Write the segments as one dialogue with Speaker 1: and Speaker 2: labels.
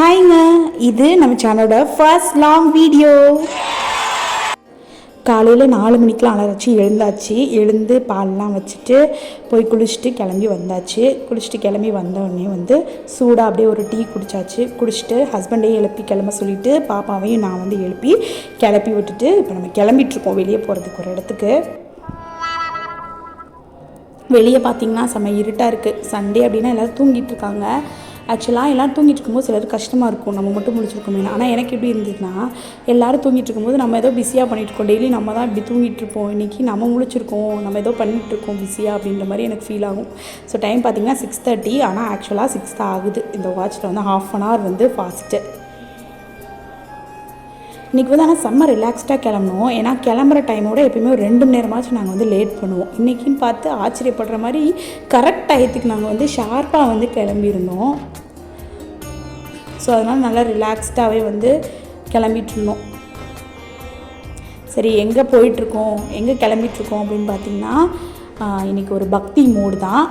Speaker 1: ஹாய்ங்க, இது நம்ம சேனலோட ஃபர்ஸ்ட் லாங் வீடியோ. காலையில் 4 மணிக்கெலாம் அலறச்சி எழுந்து பால்லாம் வச்சுட்டு போய் குளிச்சுட்டு கிளம்பி வந்தாச்சு. கிளம்பி வந்தோடனே சூடாக அப்படியே ஒரு டீ குடிச்சிட்டு ஹஸ்பண்டையும் எழுப்பி கிளம்ப சொல்லிவிட்டு பாப்பாவையும் நான் எழுப்பி கிளப்பி விட்டுட்டு இப்போ நம்ம கிளம்பிகிட்ருக்கோம் வெளியே போகிறதுக்கு ஒரு இடத்துக்கு. வெளியே பார்த்திங்கன்னா செம்ம இருட்டாக இருக்குது. சண்டே அப்படின்னா எல்லோரும் தூங்கிட்டு இருக்காங்க. ஆக்சுவலாக எல்லோரும் தூங்கிட்டு இருக்கும்போது சிலர் கஷ்டமாக இருக்கும், நம்ம மட்டும் முடிச்சிருக்கோமே. ஆனால் எனக்கு எப்படி இருந்ததுன்னா, எல்லோரும் தூங்கிட்டு இருக்கும்போது நம்ம ஏதோ பிஸியாக பண்ணிகிட்ருக்கோம். டெய்லி நம்ம தான் இப்படி தூங்கிட்டு இருப்போம், இன்றைக்கி நம்ம முழிச்சிருக்கோம், நம்ம ஏதோ பண்ணிகிட்ருக்கோம் பிஸியாக அப்படின்ற மாதிரி எனக்கு ஃபீல் ஆகும். ஸோ டைம் பார்த்திங்கன்னா 6:30. ஆனால் ஆக்சுவலாக 6 தான் ஆகுது. இந்த வாட்சில் ½ அன் ஹவர் ஃபாஸ்ட்டு. இன்றைக்கி ஆனால் செம்ம ரிலாக்ஸ்டாக கிளம்பணும். ஏன்னா கிளம்புற டைமோட எப்போயுமே ஒரு 2 மணி நேரமாச்சும் நாங்கள் லேட் பண்ணுவோம். இன்றைக்கின்னு பார்த்து ஆச்சரியப்படுற மாதிரி கரெக்ட் டயத்துக்கு நாங்கள் ஷார்ப்பாக கிளம்பியிருந்தோம். ஸோ அதனால் நல்லா ரிலாக்ஸ்டாகவே கிளம்பிட்டு இருந்தோம். சரி, எங்கே போயிட்டுருக்கோம், எங்கே கிளம்பிட்டுருக்கோம் அப்படின்னு பார்த்திங்கன்னா, இன்றைக்கி ஒரு பக்தி மோடு தான்.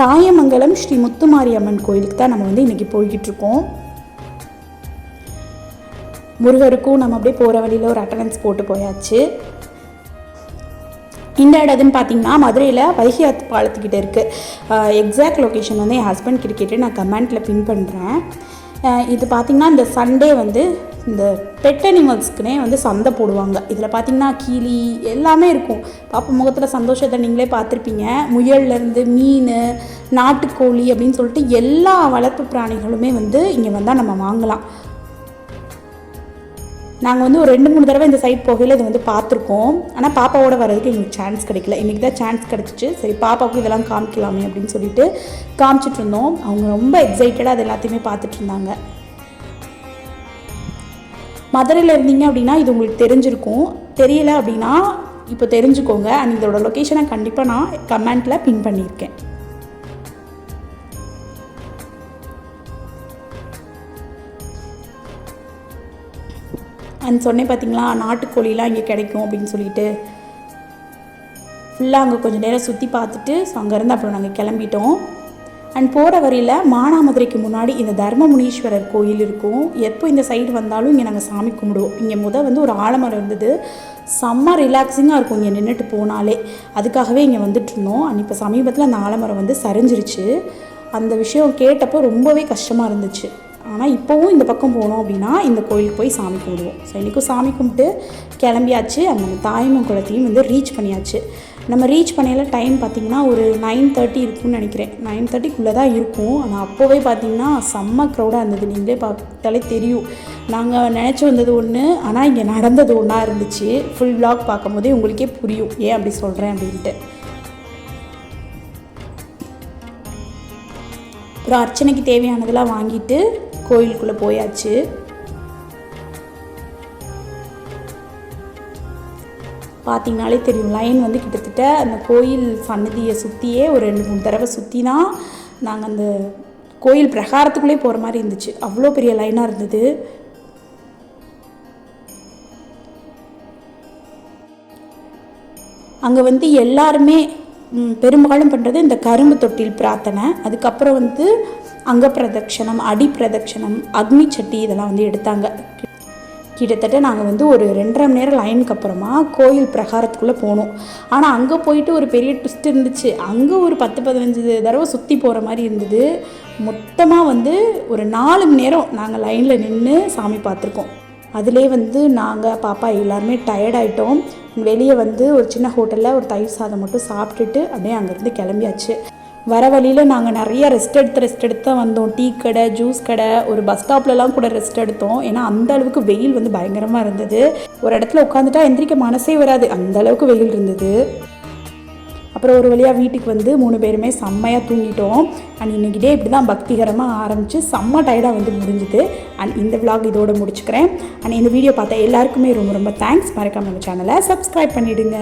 Speaker 1: தாயமங்கலம் ஸ்ரீ முத்துமாரியம்மன் கோயிலுக்கு தான் நம்ம இன்றைக்கி போய்கிட்டுருக்கோம். முருகருக்கும் நம்ம அப்படியே போகிற வழியில் ஒரு அட்டண்டன்ஸ் போட்டு போயாச்சு. இந்த இடத்துன்னு பார்த்திங்கன்னா மதுரையில் வைகை ஆத்து பாலத்துக்கிட்ட இருக்குது. எக்ஸாக்ட் லொக்கேஷன் என் ஹஸ்பண்ட் கிட்ட கேட்டு நான் கமெண்ட்டில் பின் பண்ணுறேன். இது பார்த்திங்கன்னா இந்த சண்டே இந்த பெட் அனிமல்ஸ்க்குனே சந்தை போடுவாங்க. இதில் பார்த்திங்கன்னா கிளி எல்லாமே இருக்கும். பாப்பா முகத்தில் சந்தோஷத்தை நீங்களே பார்த்துருப்பீங்க. முயல்லேருந்து மீன், நாட்டுக்கோழி அப்படின்னு சொல்லிட்டு எல்லா வளர்ப்பு பிராணிகளுமே இங்கே வந்தால் நம்ம வாங்கலாம். நாங்கள் ஒரு 2-3 தடவை இந்த சைட் போகையில் இது பார்த்துருக்கோம். ஆனால் பாப்பாவோட வர்றதுக்கு எங்களுக்கு சான்ஸ் கிடைக்கல. இன்றைக்கி தான் சான்ஸ் கிடச்சிச்சு. சரி, பாப்பாவுக்கு இதெல்லாம் காமிக்கலாமே அப்படின்னு சொல்லிட்டு காமிச்சிட்டு இருந்தோம். அவங்க ரொம்ப எக்ஸைட்டடாக அது எல்லாத்தையுமே பார்த்துட்டு இருந்தாங்க. மதுரையில் இருந்தீங்க அப்படின்னா இது உங்களுக்கு தெரிஞ்சிருக்கும். தெரியல அப்படின்னா இப்போ தெரிஞ்சுக்கோங்க. அண்ட் இதோட லொக்கேஷனை கண்டிப்பாக நான் கமெண்ட்டில் பின் பண்ணியிருக்கேன். அண்ட் சொன்னேன் பார்த்திங்களா, நாட்டுக்கோழிலாம் இங்கே கிடைக்கும் அப்படின்னு சொல்லிட்டு ஃபுல்லாக அங்கே கொஞ்சம் நேரம் சுற்றி பார்த்துட்டு ஸோ அங்கேருந்து அப்புறம் நாங்கள் கிளம்பிட்டோம். அண்ட் போகிற வழியில் மானாமதுரைக்கு முன்னாடி இந்த தர்மமுனீஸ்வரர் கோயில் இருக்கும். எப்போ இந்த சைடு வந்தாலும் இங்கே நாங்கள் சாமி கும்பிடுவோம். இங்கே ஒரு ஆலமரம் இருந்தது. செம்ம ரிலாக்ஸிங்காக இருக்கும் இங்கே நின்றுட்டு போனாலே. அதுக்காகவே இங்கே வந்துட்டுருந்தோம். அண்ட் இப்போ சமீபத்தில் அந்த ஆலமரம் சரிஞ்சிருச்சு. அந்த விஷயம் கேட்டப்போ ரொம்பவே கஷ்டமாக இருந்துச்சு. ஆனால் இப்போவும் இந்த பக்கம் போனோம் அப்படின்னா இந்த கோயிலுக்கு போய் சாமி கும்பிடுவோம். ஸோ இன்றைக்கும் சாமி கும்பிட்டு கிளம்பியாச்சு. அந்த தாயமங்கலத்தையும் ரீச் பண்ணியாச்சு. நம்ம ரீச் பண்ணையில் டைம் பார்த்திங்கன்னா ஒரு 9:30 இருக்குன்னு நினைக்கிறேன். 9:30க்குள்ளே தான் இருக்கும். ஆனால் அப்போவே பார்த்திங்கன்னா செம்ம க்ரௌடாக இருந்தது. நீங்களே பார்த்தாலே தெரியும். நாங்கள் நினச்சி வந்தது ஒன்று, ஆனால் இங்கே நடந்தது ஒன்றா இருந்துச்சு. ஃபுல் விளாக் பார்க்கும்போதே உங்களுக்கே புரியும் ஏன் அப்படி சொல்கிறேன் அப்படின்ட்டு. அப்புறம் அர்ச்சனைக்கு தேவையானதெல்லாம் வாங்கிட்டு கோயிலுக்குள்ளே போயாச்சு. பார்த்திங்கனாலே தெரியும், லைன் கிட்டத்தட்ட அந்த கோயில் சன்னதியை சுற்றியே ஒரு 2-3 தடவை சுற்றி தான் நாங்கள் அந்த கோயில் பிரகாரத்துக்குள்ளே போகிற மாதிரி இருந்துச்சு. அவ்வளோ பெரிய லைனாக இருந்தது. அங்கே எல்லாருமே பெரும்பாலும் பண்ணுறது இந்த கரும்பு தொட்டில் பிரார்த்தனை, அதுக்கப்புறம் அங்க பிரதட்சணம், அடி பிரதட்சணம், அக்னி சட்டி இதெல்லாம் எடுத்தாங்க. கிட்டத்தட்ட நாங்கள் ஒரு 2.5 மணி நேரம் லைனுக்கு அப்புறமா கோயில் பிரகாரத்துக்குள்ளே போனோம். ஆனால் அங்கே போயிட்டு ஒரு பெரிய ட்விஸ்ட் இருந்துச்சு. அங்கே ஒரு 10-15 தடவை சுற்றி போகிற மாதிரி இருந்தது. மொத்தமாக ஒரு 4 மணி நேரம் நாங்கள் லைனில் நின்று சாமி பார்த்துருக்கோம். அதிலே நாங்கள் பாப்பா எல்லாருமே டயர்டாயிட்டோம். வெளியே ஒரு சின்ன ஹோட்டலில் ஒரு தயிர் சாதம் மட்டும் சாப்பிட்டுட்டு அப்படியே அங்கேருந்து கிளம்பியாச்சு. வர வழியில் நாங்கள் நிறைய ரெஸ்ட் எடுத்து தான் வந்தோம். டீ கடை, ஜூஸ் கடை, ஒரு பஸ் ஸ்டாப்லலாம் கூட ரெஸ்ட் எடுத்தோம். ஏன்னா அந்த அளவுக்கு வெயில் பயங்கரமாக இருந்தது. ஒரு இடத்துல உட்காந்துட்டா எந்திரிக்க மனசே வராது, அந்த அளவுக்கு வெயில் இருந்தது. அப்புறம் ஒரு வழியாக வீட்டுக்கு 3 பேருமே செம்மையாக தூங்கிட்டோம். அண்ட் இன்றைக்கி டே இப்படி தான் பக்திகரமாக ஆரம்பித்து செம்ம டயர்டாக முடிஞ்சுது. அண்ட் இந்த விளாக் இதோடு முடிச்சுக்கிறேன். அண்ட் இந்த வீடியோ பார்த்த எல்லாருக்குமே ரொம்ப ரொம்ப தேங்க்ஸ். மறக்காம நம்ம சேனலை சப்ஸ்கிரைப் பண்ணிவிடுங்க.